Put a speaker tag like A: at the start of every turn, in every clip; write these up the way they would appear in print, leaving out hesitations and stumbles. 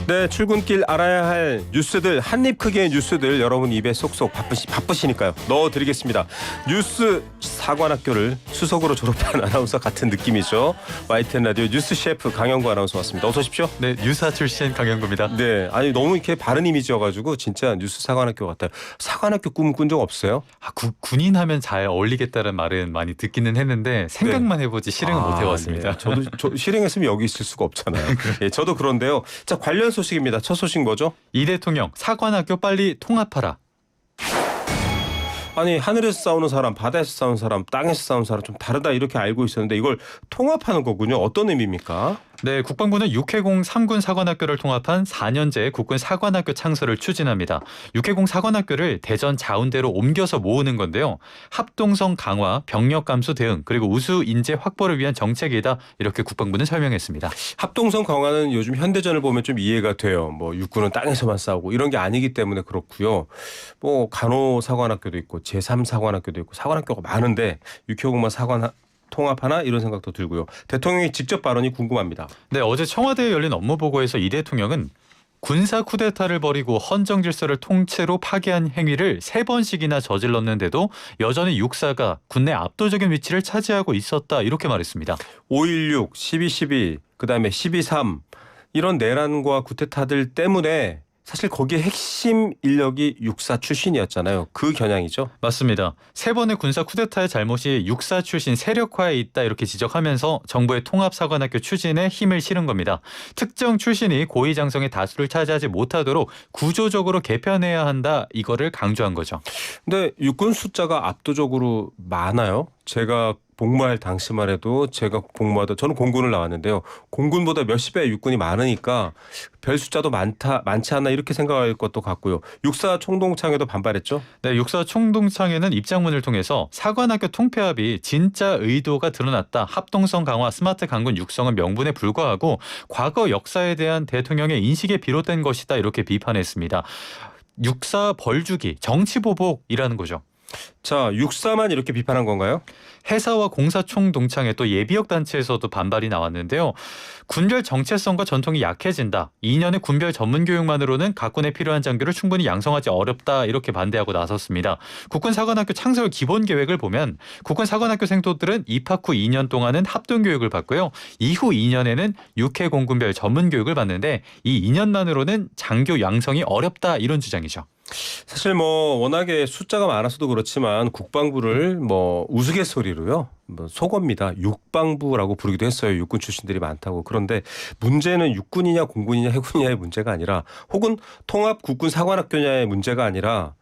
A: 네, 출근길 알아야 할 뉴스들, 한입 크기의 뉴스들 여러분 입에 쏙쏙 바쁘시니까요. 넣어드리겠습니다. 뉴스 사관학교를 수석으로 졸업한 아나운서 같은 느낌이죠. YTN 라디오 뉴스 셰프 강영구 아나운서 왔습니다. 어서 오십시오.
B: 네, 유사 출신 강영구입니다.
A: 네, 아니 너무 이렇게 바른 이미지여가지고 진짜 뉴스 사관학교 같아요. 사관학교 꿈 꾼 적 없어요?
B: 군인 하면 잘 어울리겠다는 말은 많이 듣기는 했는데 생각만 해보지 실행은 못 해봤습니다.
A: 네. 저도 실행했으면 여기 있을 수가 없잖아요. 예, 저도 그런데요. 자, 관련 소식입니다. 첫 소식 뭐죠?
B: 이 대통령 사관학교 빨리 통합하라.
A: 아니 하늘에서 싸우는 사람, 바다에서 싸우는 사람, 땅에서 싸우는 사람 좀 다르다 이렇게 알고 있었는데 이걸 통합하는 거군요. 어떤 의미입니까?
B: 네, 국방부는 육해공 3군 사관학교를 통합한 4년제 국군 사관학교 창설을 추진합니다. 육해공 사관학교를 대전 자운대로 옮겨서 모으는 건데요. 합동성 강화, 병력 감소 대응, 그리고 우수 인재 확보를 위한 정책이다. 이렇게 국방부는 설명했습니다.
A: 합동성 강화는 요즘 현대전을 보면 좀 이해가 돼요. 뭐 육군은 땅에서만 싸우고 이런 게 아니기 때문에 그렇고요. 뭐 간호사관학교도 있고 제3사관학교도 있고 사관학교가 많은데 육해공만 통합하나 이런 생각도 들고요. 대통령의 직접 발언이 궁금합니다.
B: 네, 어제 청와대에 열린 업무보고에서 이 대통령은 군사 쿠데타를 벌이고 헌정 질서를 통째로 파괴한 행위를 3번씩이나 저질렀는데도 여전히 육사가 군내 압도적인 위치를 차지하고 있었다 이렇게 말했습니다.
A: 5.16, 12.12, 그다음에 12.3 이런 내란과 쿠데타들 때문에 사실 거기에 핵심 인력이 육사 출신이었잖아요. 그 겨냥이죠.
B: 맞습니다. 3번의 군사 쿠데타의 잘못이 육사 출신 세력화에 있다 이렇게 지적하면서 정부의 통합사관학교 추진에 힘을 실은 겁니다. 특정 출신이 고위장성의 다수를 차지하지 못하도록 구조적으로 개편해야 한다 이거를 강조한 거죠.
A: 근데 육군 숫자가 압도적으로 많아요. 제가 복무할 당시만 해도 제가 복무하다 저는 공군을 나왔는데요. 공군보다 몇십 배 육군이 많으니까 별 숫자도 많지 않나 이렇게 생각할 것도 같고요. 육사 총동창회도 반발했죠.
B: 네, 육사 총동창회는 입장문을 통해서 사관학교 통폐합이 진짜 의도가 드러났다. 합동성 강화, 스마트 강군 육성은 명분에 불과하고 과거 역사에 대한 대통령의 인식에 비롯된 것이다. 이렇게 비판했습니다. 육사 벌주기, 정치보복이라는 거죠.
A: 자, 육사만 이렇게 비판한 건가요?
B: 해사와 공사총 동창회 또 예비역 단체에서도 반발이 나왔는데요. 군별 정체성과 전통이 약해진다. 2년의 군별 전문 교육만으로는 각군에 필요한 장교를 충분히 양성하지 어렵다. 이렇게 반대하고 나섰습니다. 국군사관학교 창설 기본 계획을 보면 국군사관학교 생도들은 입학 후 2년 동안은 합동교육을 받고요. 이후 2년에는 육해공군별 전문 교육을 받는데 이 2년만으로는 장교 양성이 어렵다. 이런 주장이죠.
A: 사실 뭐 워낙에 숫자가 많아서도 그렇지만 국방부를 뭐 우스갯소리로요. 뭐 속어입니다. 육방부라고 부르기도 했어요. 육군 출신들이 많다고. 그런데 문제는 육군이냐 공군이냐 해군이냐의 문제가 아니라 혹은 통합 국군 사관학교냐의 문제가 아니라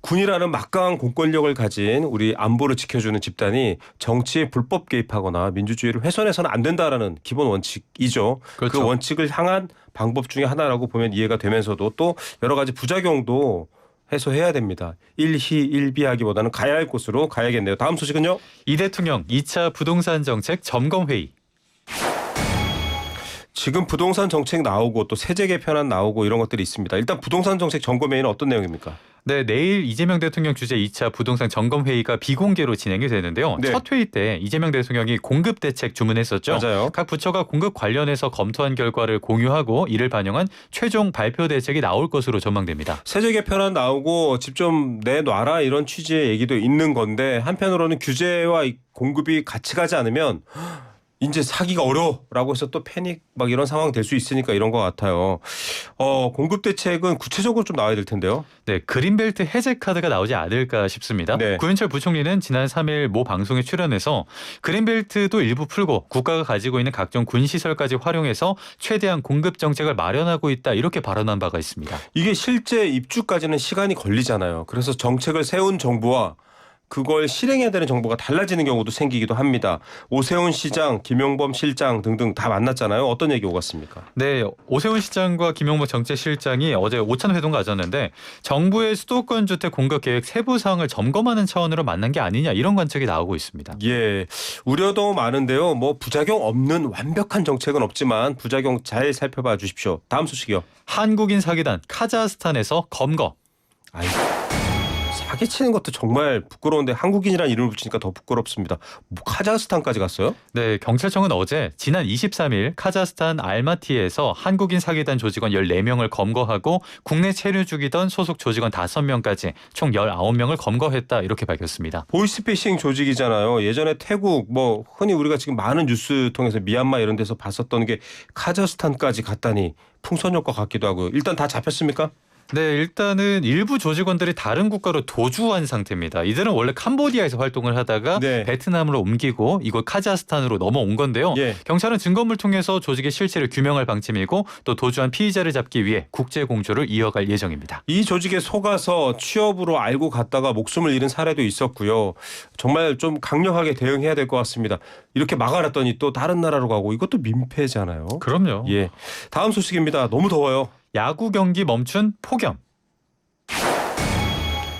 A: 군이라는 막강한 공권력을 가진 우리 안보를 지켜주는 집단이 정치에 불법 개입하거나 민주주의를 훼손해서는 안 된다라는 기본 원칙이죠.
B: 그렇죠.
A: 그 원칙을 향한 방법 중에 하나라고 보면 이해가 되면서도 또 여러 가지 부작용도 해소해야 됩니다. 일희일비하기보다는 가야 할 곳으로 가야겠네요. 다음 소식은요.
B: 이 대통령 2차 부동산 정책 점검회의.
A: 지금 부동산 정책 나오고 또 세제 개편안 나오고 이런 것들이 있습니다. 일단 부동산 정책 점검회의는 어떤 내용입니까?
B: 네, 내일 이재명 대통령 주재 2차 부동산 점검회의가 비공개로 진행이 되는데요.
A: 네.
B: 첫 회의 때 이재명 대통령이 공급 대책 주문했었죠.
A: 맞아요.
B: 각 부처가 공급 관련해서 검토한 결과를 공유하고 이를 반영한 최종 발표 대책이 나올 것으로 전망됩니다.
A: 세제 개편안 나오고 집 좀 내놔라 이런 취지의 얘기도 있는 건데 한편으로는 규제와 공급이 같이 가지 않으면 이제 사기가 어려워라고 해서 또 패닉 막 이런 상황 될 수 있으니까 이런 것 같아요. 공급 대책은 구체적으로 좀 나와야 될 텐데요.
B: 네, 그린벨트 해제 카드가 나오지 않을까 싶습니다.
A: 네.
B: 구현철 부총리는 지난 3일 모 방송에 출연해서 그린벨트도 일부 풀고 국가가 가지고 있는 각종 군시설까지 활용해서 최대한 공급 정책을 마련하고 있다 이렇게 발언한 바가 있습니다.
A: 이게 실제 입주까지는 시간이 걸리잖아요. 그래서 정책을 세운 정부와 그걸 실행해야 되는 정보가 달라지는 경우도 생기기도 합니다. 오세훈 시장, 김용범 실장 등등 다 만났잖아요. 어떤 얘기 오갔습니까?
B: 네, 오세훈 시장과 김용모 정책실장이 어제 오찬 회동 가졌는데 정부의 수도권 주택 공급 계획 세부 사항을 점검하는 차원으로 만난 게 아니냐 이런 관측이 나오고 있습니다.
A: 예, 우려도 많은데요. 뭐 부작용 없는 완벽한 정책은 없지만 부작용 잘 살펴봐 주십시오. 다음 소식이요.
B: 한국인 사기단 카자흐스탄에서 검거.
A: 아이, 사기치는 것도 정말 부끄러운데 한국인이라는 이름을 붙이니까 더 부끄럽습니다. 뭐 카자흐스탄까지 갔어요?
B: 네, 경찰청은 어제 지난 23일 카자흐스탄 알마티에서 한국인 사기단 조직원 14명을 검거하고 국내 체류 중이던 소속 조직원 5명까지 총 19명을 검거했다 이렇게 밝혔습니다.
A: 보이스피싱 조직이잖아요. 예전에 태국 뭐 흔히 우리가 지금 많은 뉴스 통해서 미얀마 이런 데서 봤었던 게 카자흐스탄까지 갔다니 풍선효과 같기도 하고요. 일단 다 잡혔습니까?
B: 네, 일단은 일부 조직원들이 다른 국가로 도주한 상태입니다. 이들은 원래 캄보디아에서 활동을 하다가
A: 네.
B: 베트남으로 옮기고 이곳 카자흐스탄으로 넘어온 건데요.
A: 예.
B: 경찰은 증거물 통해서 조직의 실체를 규명할 방침이고 또 도주한 피의자를 잡기 위해 국제 공조를 이어갈 예정입니다.
A: 이 조직에 속아서 취업으로 알고 갔다가 목숨을 잃은 사례도 있었고요. 정말 좀 강력하게 대응해야 될 것 같습니다. 이렇게 막아놨더니 또 다른 나라로 가고 이것도 민폐잖아요.
B: 그럼요.
A: 예. 다음 소식입니다. 너무 더워요.
B: 야구 경기 멈춘 폭염.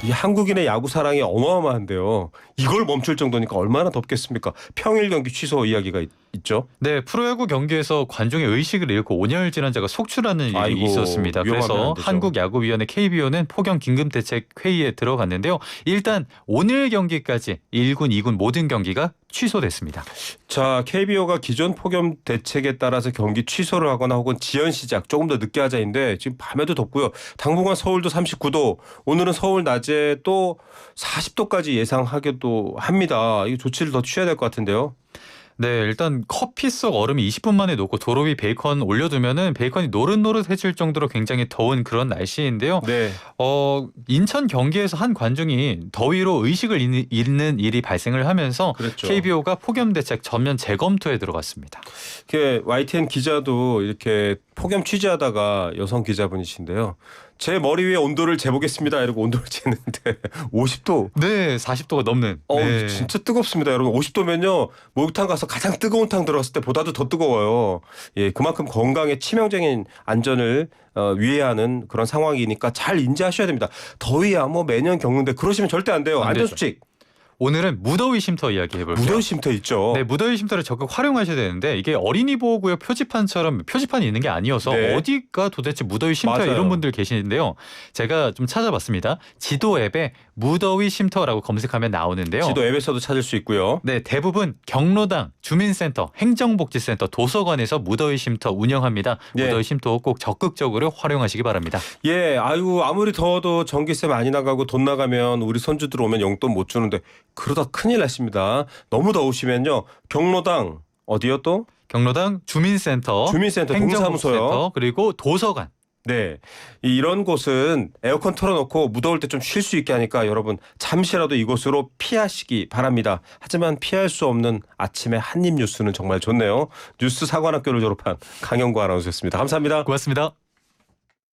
A: 이 한국인의 야구 사랑이 어마어마한데요. 이걸 멈출 정도니까 얼마나 덥겠습니까? 평일 경기 취소 이야기가 있죠.
B: 네, 프로야구 경기에서 관중의 의식을 잃고 온열 질환자가 속출하는 일이
A: 아이고,
B: 있었습니다.
A: 위험하면
B: 그래서
A: 안 되죠.
B: 한국야구위원회 KBO는 폭염 긴급대책 회의에 들어갔는데요. 일단 오늘 경기까지 1군, 2군 모든 경기가 취소됐습니다.
A: 자, KBO가 기존 폭염 대책에 따라서 경기 취소를 하거나 혹은 지연 시작 조금 더 늦게 하자인데 지금 밤에도 덥고요. 당분간 서울도 39도, 오늘은 서울 낮에 또 40도까지 예상하기도 합니다. 이 조치를 더 취해야 될 것 같은데요.
B: 네, 일단 커피 속 얼음이 20분 만에 녹고 도로 위 베이컨 올려두면은 베이컨이 노릇노릇해질 정도로 굉장히 더운 그런 날씨인데요.
A: 네.
B: 인천 경기에서 한 관중이 더위로 의식을 잃는 일이 발생을 하면서
A: 그랬죠.
B: KBO가 폭염 대책 전면 재검토에 들어갔습니다.
A: YTN 기자도 이렇게 폭염 취재하다가 여성 기자분이신데요. 제 머리 위에 온도를 재보겠습니다. 이러고 온도를 재는데 50도.
B: 네, 40도가 넘는. 네.
A: 진짜 뜨겁습니다, 여러분. 50도면요 목욕탕 가서 가장 뜨거운 탕 들어갔을 때보다도 더 뜨거워요. 예, 그만큼 건강에 치명적인 안전을 위해하는 그런 상황이니까 잘 인지하셔야 됩니다. 더위야 뭐 매년 겪는데 그러시면 절대 안 돼요.
B: 안 되죠.
A: 안전수칙.
B: 오늘은 무더위 쉼터 이야기 해볼게요.
A: 무더위 쉼터 있죠.
B: 네, 무더위 쉼터를 적극 활용하셔야 되는데 이게 어린이 보호구역 표지판처럼 표지판이 있는 게 아니어서
A: 네.
B: 어디가 도대체 무더위 쉼터야
A: 맞아요.
B: 이런 분들 계시는데요. 제가 좀 찾아봤습니다. 지도 앱에 무더위 쉼터라고 검색하면 나오는데요.
A: 지도 앱에서도 찾을 수 있고요.
B: 네, 대부분 경로당, 주민센터, 행정복지센터, 도서관에서 무더위 쉼터 운영합니다.
A: 예.
B: 무더위 쉼터 꼭 적극적으로 활용하시기 바랍니다.
A: 예, 아유 아무리 더워도 전기세 많이 나가고 돈 나가면 우리 손주들 오면 용돈 못 주는데 그러다 큰일 나십니다. 너무 더우시면요 경로당 어디요 또?
B: 경로당, 주민센터,
A: 주민센터,
B: 행정복지센터,
A: 동사무소요.
B: 그리고 도서관.
A: 네, 이런 곳은 에어컨 틀어놓고 무더울 때 좀 쉴 수 있게 하니까 여러분 잠시라도 이곳으로 피하시기 바랍니다. 하지만 피할 수 없는 아침의 한입 뉴스는 정말 좋네요. 뉴스 사관학교를 졸업한 강영구 아나운서였습니다. 감사합니다.
B: 고맙습니다.